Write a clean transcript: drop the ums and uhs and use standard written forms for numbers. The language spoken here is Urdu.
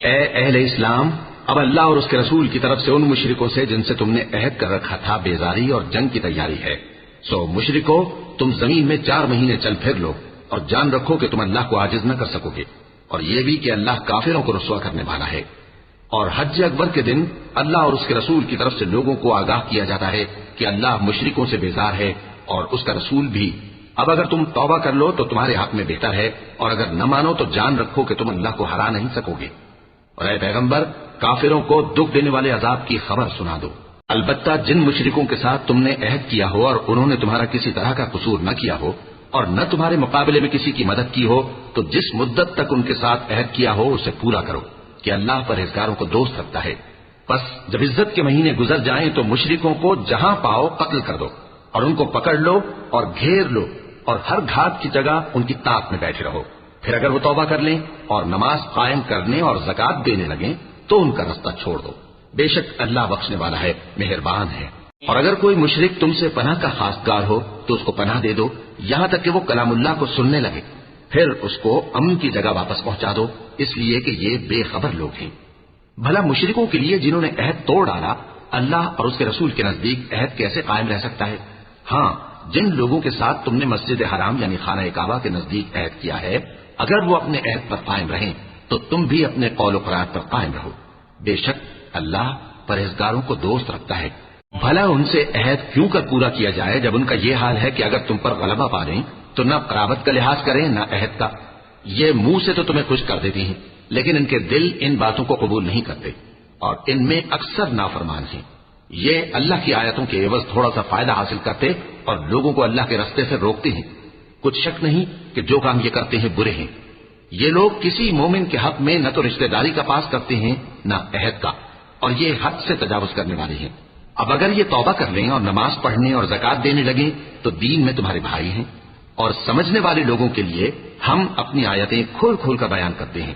اے اہل اسلام، اب اللہ اور اس کے رسول کی طرف سے ان مشرکوں سے جن سے تم نے عہد کر رکھا تھا بیزاری اور جنگ کی تیاری ہے۔ سو مشرکو، تم زمین میں 4 مہینے چل پھر لو اور جان رکھو کہ تم اللہ کو عاجز نہ کر سکو گے، اور یہ بھی کہ اللہ کافروں کو رسوا کرنے والا ہے۔ اور حج اکبر کے دن اللہ اور اس کے رسول کی طرف سے لوگوں کو آگاہ کیا جاتا ہے کہ اللہ مشرکوں سے بیزار ہے اور اس کا رسول بھی۔ اب اگر تم توبہ کر لو تو تمہارے حق میں بہتر ہے، اور اگر نہ مانو تو جان رکھو کہ تم اللہ کو ہرا نہیں سکو گے۔ اور اے پیغمبر، کافروں کو دکھ دینے والے عذاب کی خبر سنا دو۔ البتہ جن مشرکوں کے ساتھ تم نے عہد کیا ہو اور انہوں نے تمہارا کسی طرح کا قصور نہ کیا ہو اور نہ تمہارے مقابلے میں کسی کی مدد کی ہو، تو جس مدت تک ان کے ساتھ عہد کیا ہو اسے پورا کرو، کہ اللہ پرہیزگاروں کو دوست رکھتا ہے۔ بس جب عزت کے مہینے گزر جائیں تو مشرکوں کو جہاں پاؤ قتل کر دو، اور ان کو پکڑ لو اور گھیر لو، اور ہر گھات کی جگہ ان کی طاق میں بیٹھے رہو۔ پھر اگر وہ توبہ کر لیں اور نماز قائم کرنے اور زکات دینے لگیں تو ان کا رستہ چھوڑ دو، بے شک اللہ بخشنے والا ہے، مہربان ہے۔ اور اگر کوئی مشرک تم سے پناہ کا خواستگار ہو تو اس کو پناہ دے دو، یہاں تک کہ وہ کلام اللہ کو سننے لگے، پھر اس کو امن کی جگہ واپس پہنچا دو، اس لیے کہ یہ بے خبر لوگ ہیں۔ بھلا مشرکوں کے لیے جنہوں نے عہد توڑ ڈالا، اللہ اور اس کے رسول کے نزدیک عہد کیسے قائم رہ سکتا ہے؟ ہاں، جن لوگوں کے ساتھ تم نے مسجد حرام یعنی خانہ کعبہ کے نزدیک عہد کیا ہے، اگر وہ اپنے عہد پر قائم رہیں تو تم بھی اپنے قول و قرار پر قائم رہو، بے شک اللہ پرہیزگاروں کو دوست رکھتا ہے۔ بھلا ان سے عہد کیوں کر پورا کیا جائے جب ان کا یہ حال ہے کہ اگر تم پر غلبہ پا لیں تو نہ قرابت کا لحاظ کریں نہ عہد کا۔ یہ منہ سے تو تمہیں خوش کر دیتی ہیں، لیکن ان کے دل ان باتوں کو قبول نہیں کرتے، اور ان میں اکثر نافرمان ہیں۔ یہ اللہ کی آیتوں کے عوض تھوڑا سا فائدہ حاصل کرتے اور لوگوں کو اللہ کے رستے سے روکتے ہیں۔ کچھ شک نہیں کہ جو کام یہ کرتے ہیں برے ہیں۔ یہ لوگ کسی مومن کے حق میں نہ تو رشتہ داری کا پاس کرتے ہیں نہ عہد کا، اور یہ حد سے تجاوز کرنے والے ہیں۔ اب اگر یہ توبہ کر لیں اور نماز پڑھنے اور زکات دینے لگیں تو دین میں تمہارے بھائی ہیں، اور سمجھنے والے لوگوں کے لیے ہم اپنی آیتیں کھول کھول کر بیان کرتے ہیں۔